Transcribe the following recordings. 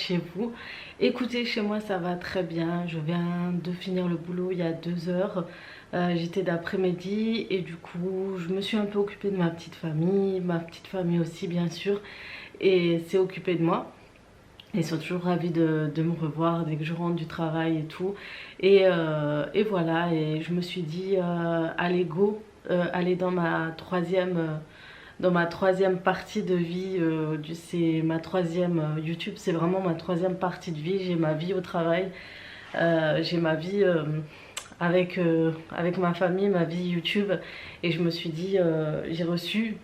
chez vous. Écoutez, chez moi ça va très bien. Je viens de finir le boulot il y a 2 heures. J'étais d'après-midi et du coup je me suis un peu occupée de ma petite famille aussi bien sûr, et c'est occupé de moi. Ils sont toujours ravis de me revoir dès que je rentre du travail et tout. Et voilà, et je me suis dit, allez go, aller dans ma troisième partie de vie. C'est ma troisième, YouTube, c'est vraiment ma troisième partie de vie. J'ai ma vie au travail, j'ai ma vie avec ma famille, ma vie YouTube. Et je me suis dit, j'ai reçu.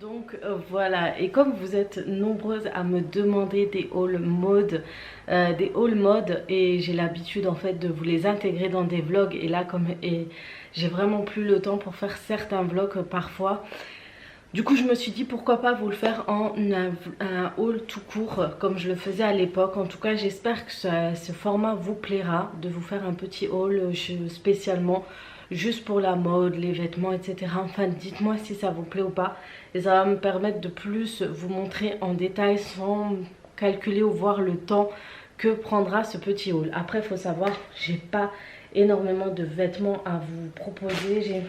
Donc voilà, et comme vous êtes nombreuses à me demander des haul mode, et j'ai l'habitude en fait de vous les intégrer dans des vlogs, et là j'ai vraiment plus le temps pour faire certains vlogs parfois. Du coup je me suis dit pourquoi pas vous le faire en un haul tout court comme je le faisais à l'époque. En tout cas j'espère que ce format vous plaira, de vous faire un petit haul spécialement juste pour la mode, les vêtements, etc. Enfin dites-moi si ça vous plaît ou pas, et ça va me permettre de plus vous montrer en détail sans calculer ou voir le temps que prendra ce petit haul. Après il faut savoir, j'ai pas énormément de vêtements à vous proposer.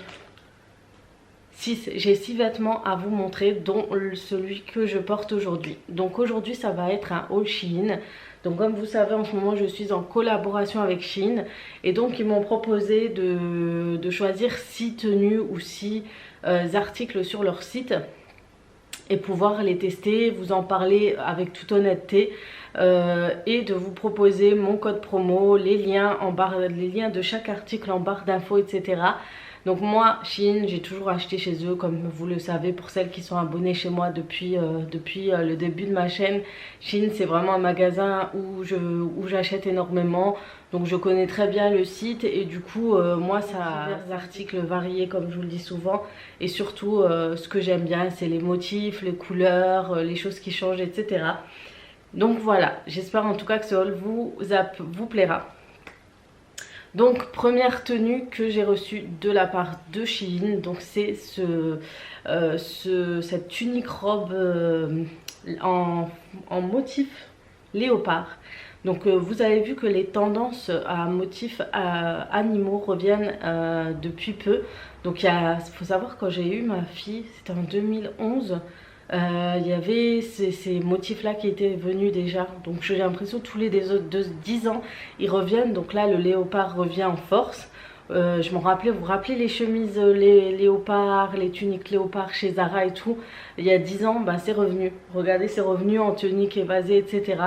J'ai 6 vêtements à vous montrer, dont celui que je porte aujourd'hui. Donc aujourd'hui ça va être un haul Shein. Donc comme vous savez, en ce moment je suis en collaboration avec Shein, et donc ils m'ont proposé de choisir 6 tenues ou 6 articles sur leur site et pouvoir les tester, vous en parler avec toute honnêteté, et de vous proposer mon code promo, les liens de chaque article en barre d'infos, etc. Donc moi, Shein, j'ai toujours acheté chez eux, comme vous le savez pour celles qui sont abonnées chez moi depuis le début de ma chaîne. Shein, c'est vraiment un magasin où j'achète énormément. Donc je connais très bien le site, et du coup, moi, ça a divers articles variés comme je vous le dis souvent. Et surtout, ce que j'aime bien, c'est les motifs, les couleurs, les choses qui changent, etc. Donc voilà, j'espère en tout cas que ce haul vous plaira. Donc première tenue que j'ai reçue de la part de Shein, donc c'est cette tunique robe en motif léopard. Donc vous avez vu que les tendances à motifs animaux reviennent depuis peu. Donc il faut savoir, quand j'ai eu ma fille, c'était en 2011. Il y avait ces motifs-là qui étaient venus déjà. Donc j'ai l'impression tous les 10 ans, ils reviennent. Donc là, le léopard revient en force. Je m'en rappelais, vous vous rappelez les chemises les léopards, les tuniques léopards chez Zara et tout. Il y a 10 ans, bah, c'est revenu. Regardez, c'est revenu en tunique évasée, etc.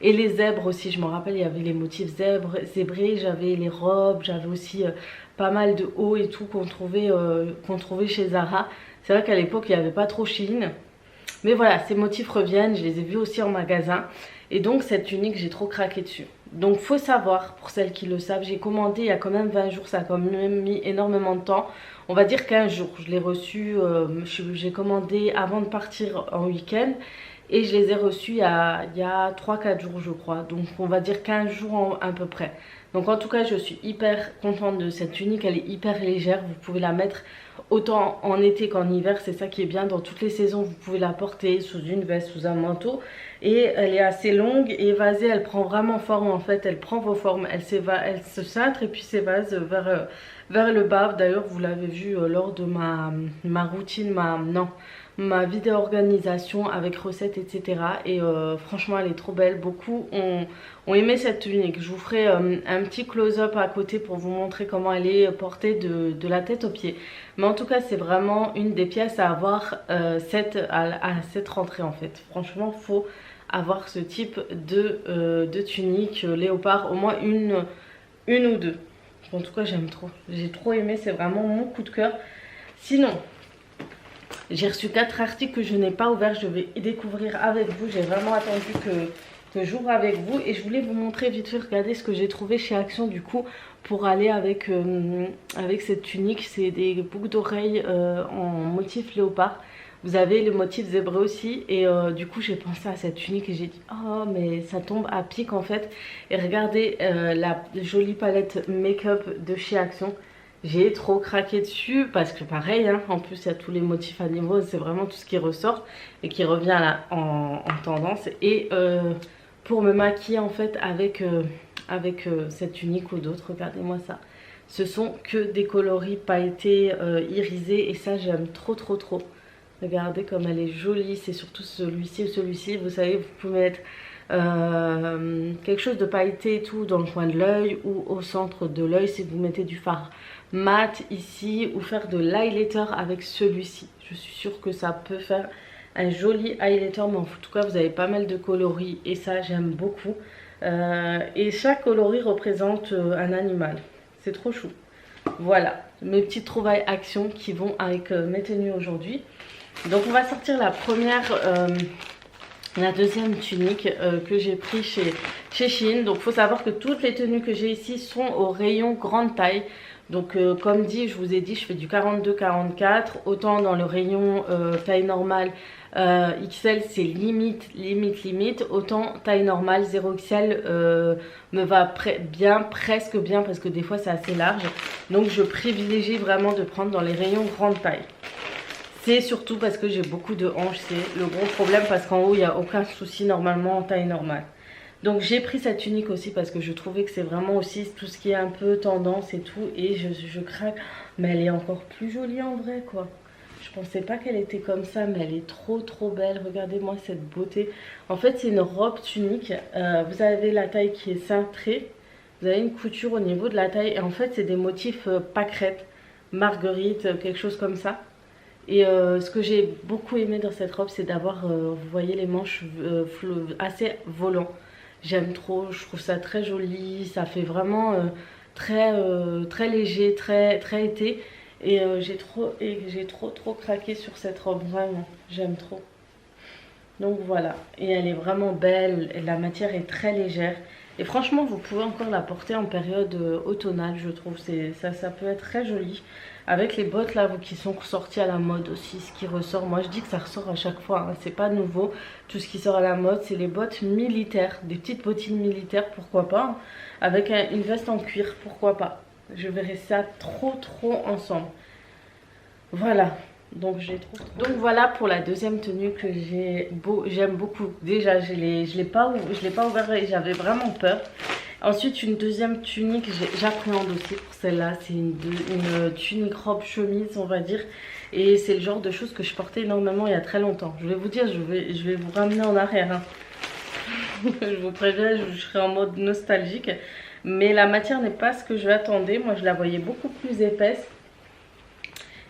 Et les zèbres aussi, je me rappelle, il y avait les motifs zébrés, j'avais les robes, j'avais aussi pas mal de hauts et tout qu'on trouvait chez Zara. C'est vrai qu'à l'époque, il n'y avait pas trop Shein. Mais voilà, ces motifs reviennent, je les ai vus aussi en magasin. Et donc cette tunique, j'ai trop craqué dessus. Donc faut savoir, pour celles qui le savent, j'ai commandé il y a quand même 20 jours, ça a quand même mis énormément de temps. On va dire 15 jours, je l'ai reçu, j'ai commandé avant de partir en week-end. Et je les ai reçus il y a 3-4 jours je crois. Donc on va dire 15 jours à peu près. Donc en tout cas je suis hyper contente de cette tunique, elle est hyper légère. Vous pouvez la mettre autant en été qu'en hiver, c'est ça qui est bien. Dans toutes les saisons vous pouvez la porter sous une veste, sous un manteau. Et elle est assez longue et évasée, elle prend vraiment forme en fait. Elle prend vos formes, elle se cintre et puis s'évase vers le bas. D'ailleurs vous l'avez vu lors de ma routine, ma vidéo organisation avec recettes, etc. Et franchement elle est trop belle. Beaucoup ont aimé cette tunique. Je vous ferai un petit close-up à côté pour vous montrer comment elle est portée de la tête aux pieds. Mais en tout cas c'est vraiment une des pièces à avoir à cette rentrée en fait. Franchement faut avoir ce type de tunique léopard, au moins une ou deux. En tout cas j'aime trop, j'ai trop aimé, c'est vraiment mon coup de cœur. Sinon j'ai reçu 4 articles que je n'ai pas ouverts, je vais découvrir avec vous. J'ai vraiment attendu que j'ouvre avec vous, et je voulais vous montrer vite fait, regardez ce que j'ai trouvé chez Action du coup pour aller avec cette tunique. C'est des boucles d'oreilles en motif léopard. Vous avez le motif zébré aussi, et du coup j'ai pensé à cette tunique et j'ai dit oh mais ça tombe à pic en fait. Et regardez la jolie palette make-up de chez Action. J'ai trop craqué dessus parce que pareil, hein, en plus il y a tous les motifs animaux, c'est vraiment tout ce qui ressort et qui revient là en tendance. Et pour me maquiller en fait avec cette tunique ou d'autres, regardez-moi ça. Ce sont que des coloris pailletés irisés et ça j'aime trop trop trop. Regardez comme elle est jolie, c'est surtout celui-ci ou celui-ci, vous savez, vous pouvez mettre quelque chose de pailleté et tout dans le coin de l'œil ou au centre de l'œil si vous mettez du fard mat ici ou faire de l'highlighter avec celui-ci. Je suis sûre que ça peut faire un joli highlighter, mais en tout cas vous avez pas mal de coloris et ça j'aime beaucoup. Et chaque coloris représente un animal, c'est trop chou. Voilà mes petites trouvailles action qui vont avec mes tenues aujourd'hui. Donc on va sortir la deuxième tunique que j'ai pris chez Shein. Donc il faut savoir que toutes les tenues que j'ai ici sont au rayon grande taille. Donc comme dit, je vous ai dit, je fais du 42-44. Autant dans le rayon taille normale XL c'est limite. Autant taille normale 0XL me va bien, presque bien parce que des fois c'est assez large. Donc je privilégie vraiment de prendre dans les rayons grande taille. C'est surtout parce que j'ai beaucoup de hanches, c'est le gros problème parce qu'en haut il n'y a aucun souci normalement en taille normale. Donc j'ai pris cette tunique aussi parce que je trouvais que c'est vraiment aussi tout ce qui est un peu tendance et tout. Et je craque, mais elle est encore plus jolie en vrai quoi. Je pensais pas qu'elle était comme ça, mais elle est trop trop belle. Regardez-moi cette beauté. En fait c'est une robe tunique, vous avez la taille qui est cintrée. Vous avez une couture au niveau de la taille et en fait c'est des motifs pâquerettes, marguerite, quelque chose comme ça. Et ce que j'ai beaucoup aimé dans cette robe, c'est d'avoir, vous voyez, les manches assez volants. J'aime trop, je trouve ça très joli, ça fait vraiment très léger, très été. Et j'ai trop craqué sur cette robe, vraiment, j'aime trop. Donc voilà, et elle est vraiment belle, et la matière est très légère. Et franchement, vous pouvez encore la porter en période automnale, je trouve. Ça peut être très joli. Avec les bottes là, qui sont sorties à la mode aussi, ce qui ressort. Moi, je dis que ça ressort à chaque fois, hein, c'est pas nouveau. Tout ce qui sort à la mode, c'est les bottes militaires. Des petites bottines militaires, pourquoi pas. Hein. Avec une veste en cuir, pourquoi pas. Je verrai ça trop ensemble. Voilà. Donc voilà pour la deuxième tenue que j'aime beaucoup. Déjà je l'ai pas ouvert et j'avais vraiment peur. Ensuite une deuxième tunique, j'appréhende aussi pour celle-là. C'est une tunique robe chemise on va dire. Et c'est le genre de choses que je portais énormément il y a très longtemps. Je vais vous dire, je vais vous ramener en arrière. Hein. Je vous préviens, je serai en mode nostalgique. Mais la matière n'est pas ce que je l'attendais. Moi je la voyais beaucoup plus épaisse.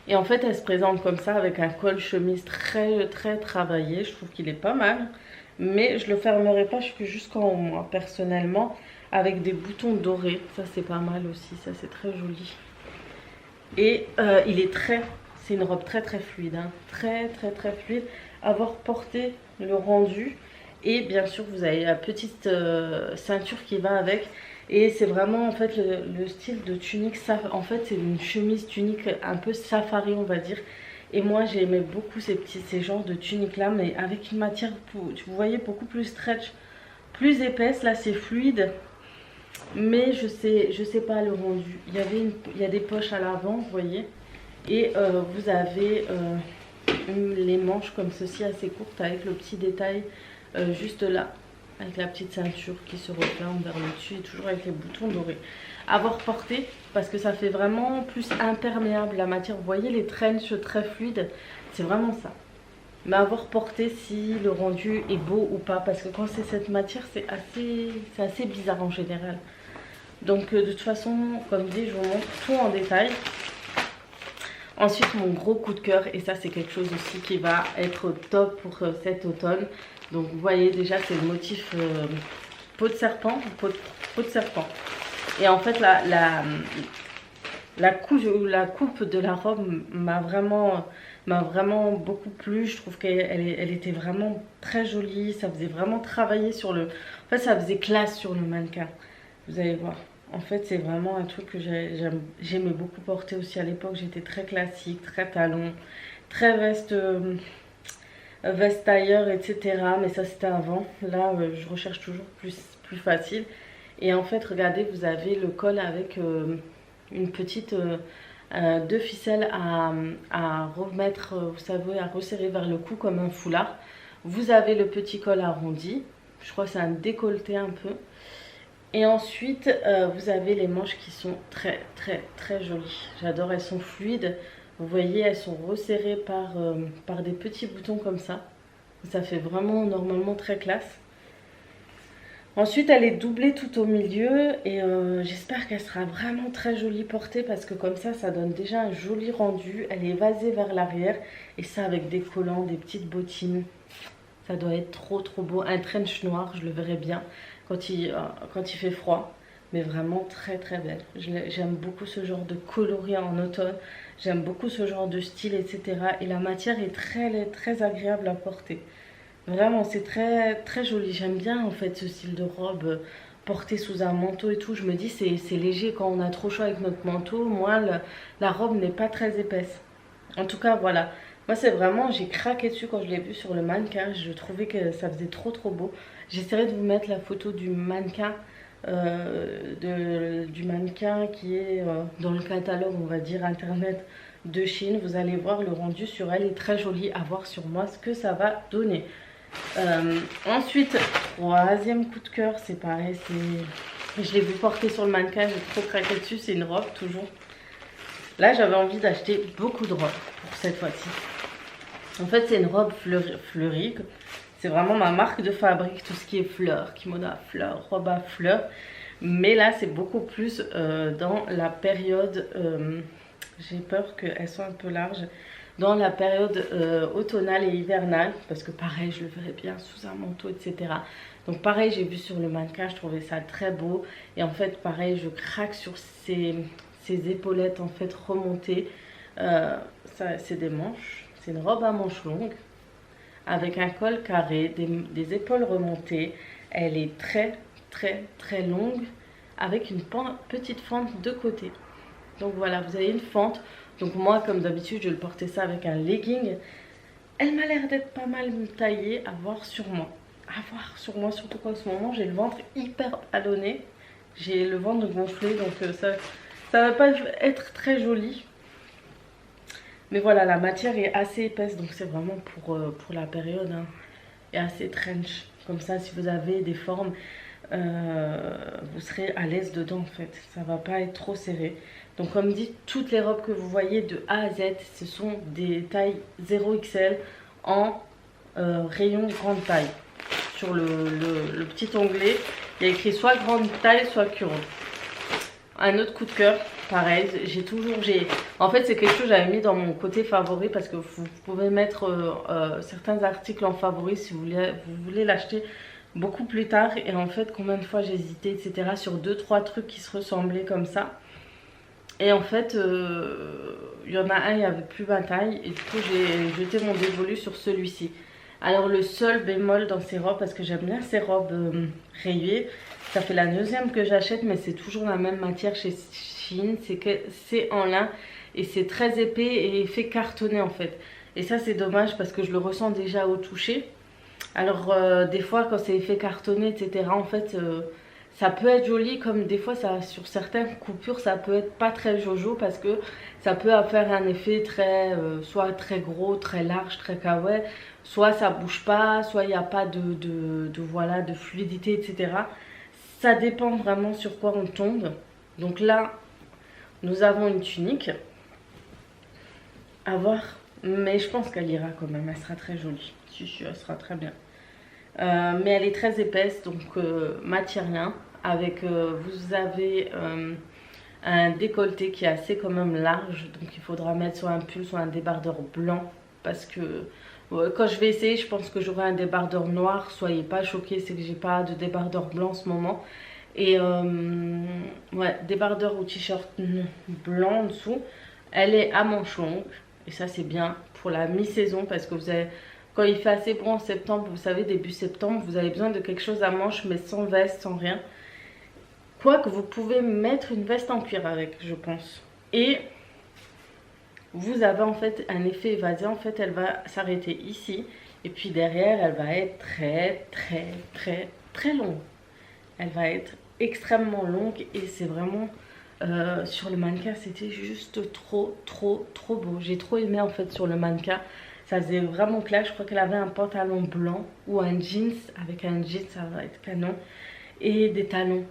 Et en fait elle se présente comme ça avec un col chemise très travaillé. Je trouve qu'il est pas mal. Mais je le fermerai pas jusqu'en haut moi personnellement. Avec des boutons dorés. Ça c'est pas mal aussi. Ça c'est très joli. Et c'est une robe très fluide. Hein. Très fluide. Avoir porté le rendu. Et bien sûr vous avez la petite ceinture qui va avec. Et c'est vraiment en fait le style de tunique, en fait c'est une chemise tunique un peu safari on va dire. Et moi j'aimais beaucoup ces genres de tuniques là, mais avec une matière, vous voyez, beaucoup plus stretch, plus épaisse. Là c'est fluide, mais je sais pas le rendu. Il y a des poches à l'avant, vous voyez. Et vous avez les manches comme ceci assez courtes avec le petit détail juste là. Avec la petite ceinture qui se referme vers le dessus et toujours avec les boutons dorés. Avoir porté parce que ça fait vraiment plus imperméable la matière. Vous voyez les trenches très fluides, c'est vraiment ça. Mais avoir porté si le rendu est beau ou pas, parce que quand c'est cette matière c'est assez bizarre en général. Donc de toute façon, comme dit, je vous montre tout en détail. Ensuite mon gros coup de cœur, et ça c'est quelque chose aussi qui va être top pour cet automne. Donc vous voyez déjà c'est le motif peau de serpent, peau de serpent. Et en fait la coupe de la robe m'a vraiment beaucoup plu. Je trouve qu'elle était vraiment très jolie. Ça faisait vraiment travailler sur le... En fait ça faisait classe sur le mannequin. Vous allez voir. En fait c'est vraiment un truc que j'aimais beaucoup porter aussi à l'époque. J'étais très classique, très talon, très veste tailleur, etc. Mais ça c'était avant. Là je recherche toujours plus facile. Et en fait regardez, vous avez le col avec une petite deux ficelles à remettre, vous savez, à resserrer vers le cou comme un foulard. Vous avez le petit col arrondi, je crois que c'est un décolleté un peu. Et ensuite, vous avez les manches qui sont très très très jolies. J'adore, elles sont fluides. Vous voyez, elles sont resserrées par des petits boutons comme ça. Ça fait vraiment normalement très classe. Ensuite, elle est doublée tout au milieu et j'espère qu'elle sera vraiment très jolie portée parce que comme ça donne déjà un joli rendu. Elle est évasée vers l'arrière et ça avec des collants, des petites bottines. Ça doit être trop trop beau. Un trench noir, je le verrai bien quand il fait froid. Mais vraiment très très belle. J'aime beaucoup ce genre de coloris en automne. J'aime beaucoup ce genre de style, etc. Et la matière est très très agréable à porter. Vraiment, c'est très très joli. J'aime bien en fait ce style de robe portée sous un manteau et tout. Je me dis c'est léger quand on a trop chaud avec notre manteau. Moi, la robe n'est pas très épaisse. En tout cas, voilà. Moi, c'est vraiment, j'ai craqué dessus quand je l'ai vu sur le mannequin. Je trouvais que ça faisait trop trop beau. J'essaierai de vous mettre la photo du mannequin. Du mannequin qui est dans le catalogue, on va dire, internet de Chine. Vous allez voir le rendu sur elle est très joli, à voir sur moi ce que ça va donner. Ensuite, troisième coup de cœur, c'est pareil, je l'ai vu porter sur le mannequin, j'ai trop craqué dessus, c'est une robe toujours. Là, j'avais envie d'acheter beaucoup de robes pour cette fois-ci. En fait, c'est une robe fleurie. C'est vraiment ma marque de fabrique, tout ce qui est fleurs, kimono à fleurs, robe à fleurs. Mais là, c'est beaucoup plus dans la période, j'ai peur qu'elles soient un peu larges, dans la période automnale et hivernale. Parce que pareil, je le verrais bien sous un manteau, etc. Donc pareil, j'ai vu sur le mannequin, je trouvais ça très beau. Et en fait, pareil, je craque sur ces épaulettes en fait remontées. C'est des manches, c'est une robe à manches longues. Avec un col carré, des épaules remontées. Elle est très très très longue avec une petite fente de côté. Donc voilà, vous avez une fente. Donc moi, comme d'habitude, je le portais ça avec un legging. Elle m'a l'air d'être pas mal taillée, à voir sur moi. À voir sur moi, surtout qu'en ce moment, j'ai le ventre hyper ballonné. J'ai le ventre gonflé, donc ça va pas être très joli. Mais voilà, la matière est assez épaisse, donc c'est vraiment pour la période. Hein. Et assez trench. Comme ça, si vous avez des formes, vous serez à l'aise dedans en fait. Ça va pas être trop serré. Donc comme dit, toutes les robes que vous voyez de A à Z, ce sont des tailles 0XL en rayon grande taille. Sur le petit onglet, il y a écrit soit grande taille, soit curve. Un autre coup de cœur. Pareil, en fait c'est quelque chose que j'avais mis dans mon côté favori parce que vous pouvez mettre certains articles en favori si vous voulez l'acheter beaucoup plus tard. Et en fait combien de fois j'ai hésité, etc. sur 2-3 trucs qui se ressemblaient comme ça. Et en fait il y en a un, il n'y avait plus ma taille et du coup j'ai jeté mon dévolu sur celui-ci. Alors le seul bémol dans ces robes, parce que j'aime bien ces robes rayées, ça fait la deuxième que j'achète mais c'est toujours la même matière chez Shein, c'est que c'est en lin et c'est très épais et fait cartonner en fait. Et ça c'est dommage parce que je le ressens déjà au toucher. Alors des fois quand c'est fait cartonner, etc. en fait ça peut être joli, comme des fois ça, sur certaines coupures ça peut être pas très jojo parce que ça peut faire un effet très soit très gros, très large, très kawaii, soit ça bouge pas, soit il n'y a pas voilà, de fluidité, etc. Ça dépend vraiment sur quoi on tombe. Donc là nous avons une tunique à voir, mais je pense qu'elle ira quand même, elle sera très jolie. Si, elle sera très bien. Mais elle est très épaisse, donc matière lin. Avec, vous avez un décolleté qui est assez quand même large, donc il faudra mettre soit un pull, soit un débardeur blanc. Parce que quand je vais essayer, je pense que j'aurai un débardeur noir. Soyez pas choqués, c'est que j'ai pas de débardeur blanc en ce moment. Et ouais, débardeur ou t-shirt blanc en dessous. Elle est à manches longues. Et ça c'est bien pour la mi-saison parce que vous avez... Quand il fait assez bon en septembre, vous savez, début septembre, vous avez besoin de quelque chose à manches, mais sans veste, sans rien. Quoique vous pouvez mettre une veste en cuir avec, je pense. Et vous avez en fait un effet évasé. En fait, elle va s'arrêter ici. Et puis derrière, elle va être très longue. Elle va être extrêmement longue et c'est vraiment sur le mannequin, c'était juste trop beau. J'ai trop aimé en fait sur le mannequin. Ça faisait vraiment clair. Je crois qu'elle avait un pantalon blanc ou un jeans. Avec un jeans, ça va être canon. Et des talons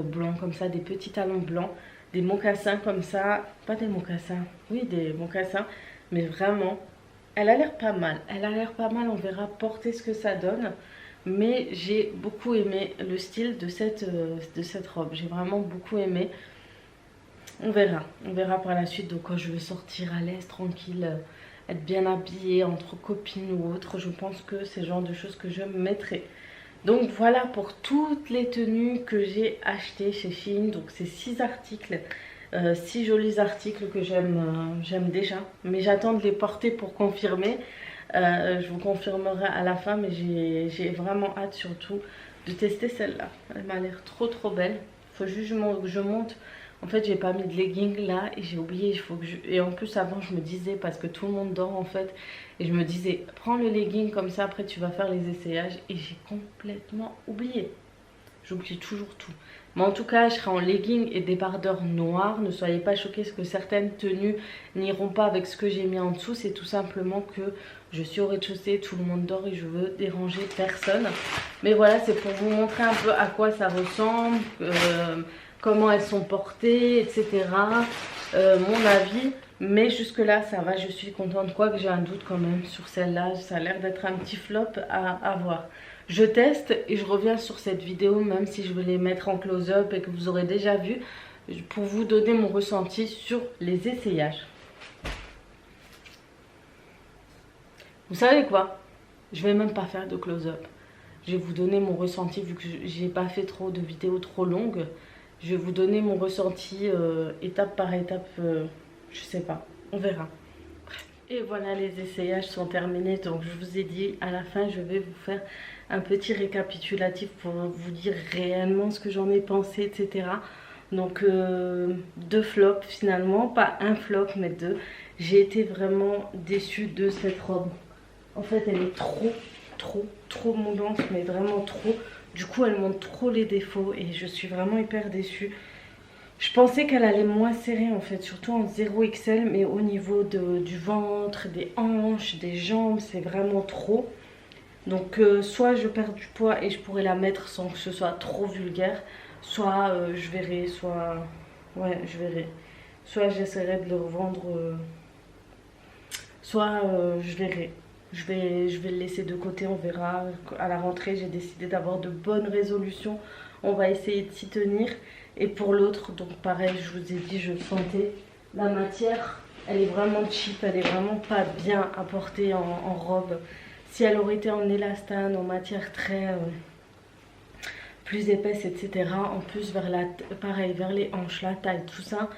blancs comme ça, des petits talons blancs. Des mocassins comme ça. Pas des mocassins, oui, des mocassins. Mais vraiment, elle a l'air pas mal. Elle a l'air pas mal, on verra porter ce que ça donne. Mais j'ai beaucoup aimé le style de cette robe. J'ai vraiment beaucoup aimé. On verra par la suite. Donc quand je veux sortir à l'aise, tranquille, être bien habillée entre copines ou autre, je pense que c'est le genre de choses que je mettrai. Donc voilà pour toutes les tenues que j'ai achetées chez Shein. Donc c'est 6 articles, 6 jolis articles que j'aime déjà. Mais j'attends de les porter pour confirmer. Je vous confirmerai à la fin, mais j'ai vraiment hâte surtout de tester celle-là. Elle m'a l'air trop belle. Faut juste que je monte. En fait, j'ai pas mis de leggings là et j'ai oublié. Et en plus, avant, je me disais, parce que tout le monde dort en fait, et je me disais, prends le legging comme ça, après tu vas faire les essayages. Et j'ai complètement oublié. J'oublie toujours tout. Mais en tout cas, je serai en legging et débardeur noir. Ne soyez pas choqués parce que certaines tenues n'iront pas avec ce que j'ai mis en dessous. C'est tout simplement que je suis au rez-de-chaussée, tout le monde dort et je veux déranger personne. Mais voilà, c'est pour vous montrer un peu à quoi ça ressemble, comment elles sont portées, etc. Mon avis. Mais jusque là ça va, je suis contente. Quoique j'ai un doute quand même sur celle-là. Ça a l'air d'être un petit flop à voir. Je teste et je reviens sur cette vidéo, même si je vais les mettre en close-up et que vous aurez déjà vu, pour vous donner mon ressenti sur les essayages. Vous savez quoi? Je vais même pas faire de close-up. Je vais vous donner mon ressenti vu que j'ai pas fait trop de vidéos trop longues. Je vais vous donner mon ressenti étape par étape, je sais pas, on verra. Et voilà, les essayages sont terminés. Donc je vous ai dit, à la fin je vais vous faire un petit récapitulatif pour vous dire réellement ce que j'en ai pensé, etc. Donc 2 flops finalement, pas un flop mais 2. J'ai été vraiment déçue de cette robe. En fait elle est trop moulante, mais vraiment trop. Du coup elle montre trop les défauts et je suis vraiment hyper déçue. Je pensais qu'elle allait moins serrer en fait, surtout en 0XL, mais au niveau du ventre, des hanches, des jambes, c'est vraiment trop. Donc soit je perds du poids et je pourrais la mettre sans que ce soit trop vulgaire, soit je verrai, soit... Ouais, je verrai. Soit j'essaierai de le revendre, soit je verrai. Je vais le laisser de côté, on verra. À la rentrée, j'ai décidé d'avoir de bonnes résolutions. On va essayer de s'y tenir. Et pour l'autre, donc pareil, je vous ai dit, je sentais la matière, elle est vraiment cheap, elle est vraiment pas bien à porter en robe. Si elle aurait été en élastane, en matière très plus épaisse, etc. En plus, pareil, vers les hanches, la taille, tout ça,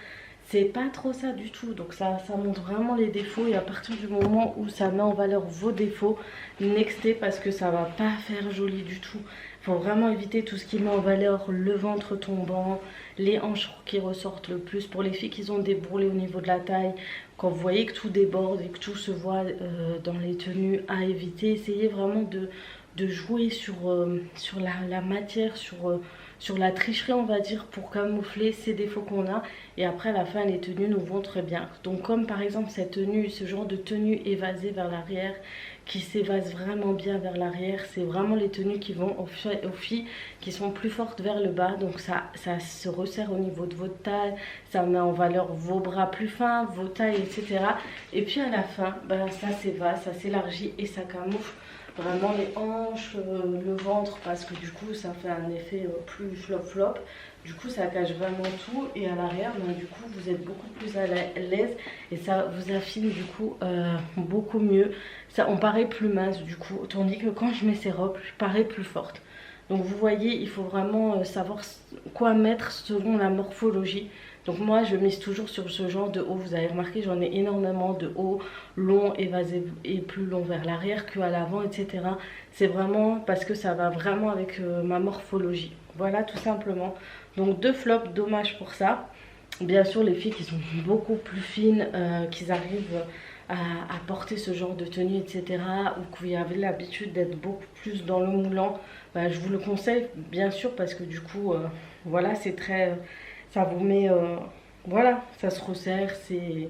c'est pas trop ça du tout. Donc ça montre vraiment les défauts. Et à partir du moment où ça met en valeur vos défauts, nextez parce que ça va pas faire joli du tout. Il faut vraiment éviter tout ce qui met en valeur le ventre tombant, les hanches qui ressortent le plus. Pour les filles qui ont des bourrelets au niveau de la taille, quand vous voyez que tout déborde et que tout se voit dans les tenues, à éviter. Essayez vraiment de jouer sur la matière, sur la tricherie on va dire, pour camoufler ces défauts qu'on a. Et après à la fin les tenues nous vont très bien. Donc comme par exemple cette tenue, ce genre de tenue évasée vers l'arrière, qui s'évase vraiment bien vers l'arrière, c'est vraiment les tenues qui vont aux filles qui sont plus fortes vers le bas. Donc ça se resserre au niveau de votre taille, ça met en valeur vos bras plus fins, vos tailles, etc. Et puis à la fin, ben, ça s'évase, ça s'élargit et ça camoufle vraiment les hanches, le ventre, parce que du coup ça fait un effet plus flop. Du coup ça cache vraiment tout et à l'arrière du coup vous êtes beaucoup plus à l'aise et ça vous affine du coup beaucoup mieux. Ça, on paraît plus mince du coup, tandis que quand je mets ces robes je parais plus forte. Donc vous voyez, il faut vraiment savoir quoi mettre selon la morphologie. Donc moi je mise toujours sur ce genre de haut. Vous avez remarqué, j'en ai énormément de hauts, longs, évasés et plus longs vers l'arrière qu'à l'avant, etc. C'est vraiment parce que ça va vraiment avec ma morphologie. Voilà tout simplement. Donc 2 flops, dommage pour ça. Bien sûr les filles qui sont beaucoup plus fines, qui arrivent à porter ce genre de tenue, etc. ou qui avez l'habitude d'être beaucoup plus dans le moulant, bah, je vous le conseille bien sûr parce que du coup voilà c'est très Ça vous met, voilà, ça se resserre, c'est,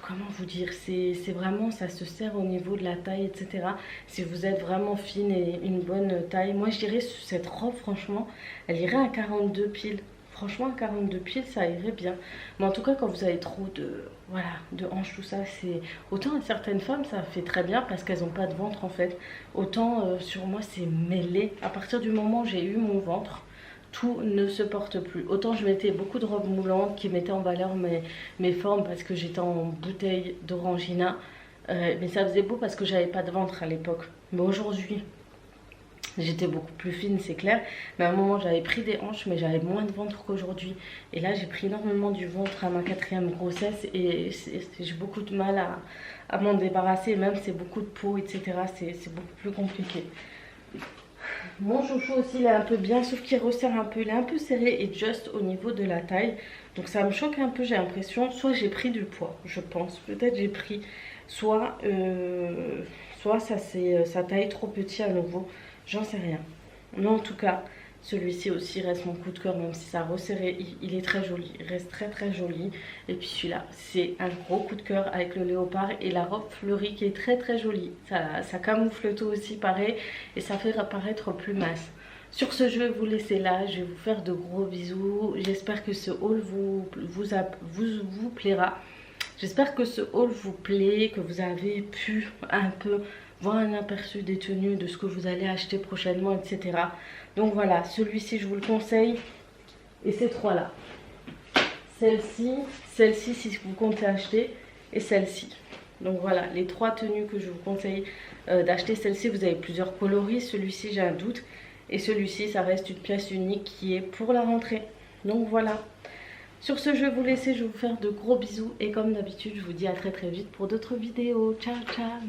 comment vous dire, c'est vraiment, ça se serre au niveau de la taille, etc. Si vous êtes vraiment fine et une bonne taille, moi je dirais cette robe, franchement, elle irait à 42 piles. Franchement, à 42 piles, ça irait bien. Mais en tout cas, quand vous avez trop de, voilà, de hanches, tout ça, c'est... Autant à certaines femmes, ça fait très bien parce qu'elles n'ont pas de ventre, en fait. Autant sur moi, c'est mêlé. À partir du moment où j'ai eu mon ventre, tout ne se porte plus. Autant je mettais beaucoup de robes moulantes qui mettaient en valeur mes formes parce que j'étais en bouteille d'orangina. Mais ça faisait beau parce que j'avais pas de ventre à l'époque. Mais aujourd'hui, j'étais beaucoup plus fine, c'est clair. Mais à un moment, j'avais pris des hanches, mais j'avais moins de ventre qu'aujourd'hui. Et là, j'ai pris énormément du ventre à ma 4e grossesse. Et j'ai beaucoup de mal à m'en débarrasser. Même c'est beaucoup de peau, etc. C'est beaucoup plus compliqué. Mon chouchou aussi, il est un peu bien, sauf qu'il resserre un peu. Il est un peu serré et juste au niveau de la taille. Donc ça me choque un peu, j'ai l'impression. Soit j'ai pris du poids, je pense. Peut-être j'ai pris. Soit ça c'est sa taille trop petit à nouveau. J'en sais rien. Mais en tout cas, celui-ci aussi reste mon coup de cœur, même si ça a resserré. Il est très joli, il reste très très joli. Et puis celui-là, c'est un gros coup de cœur avec le léopard et la robe fleurie qui est très très jolie. Ça camoufle tout aussi pareil et ça fait apparaître plus mince. Sur ce, je vais vous laisser là, je vais vous faire de gros bisous. J'espère que ce haul vous plaira. J'espère que ce haul vous plaît, que vous avez pu un peu voir un aperçu des tenues, de ce que vous allez acheter prochainement, etc. Donc voilà, celui-ci je vous le conseille. Et ces trois-là. Celle-ci si vous comptez acheter, et celle-ci. Donc voilà, les 3 tenues que je vous conseille d'acheter. Celle-ci, vous avez plusieurs coloris. Celui-ci, j'ai un doute. Et celui-ci, ça reste une pièce unique qui est pour la rentrée. Donc voilà. Sur ce, je vais vous laisser, je vais vous faire de gros bisous. Et comme d'habitude, je vous dis à très très vite pour d'autres vidéos. Ciao, ciao!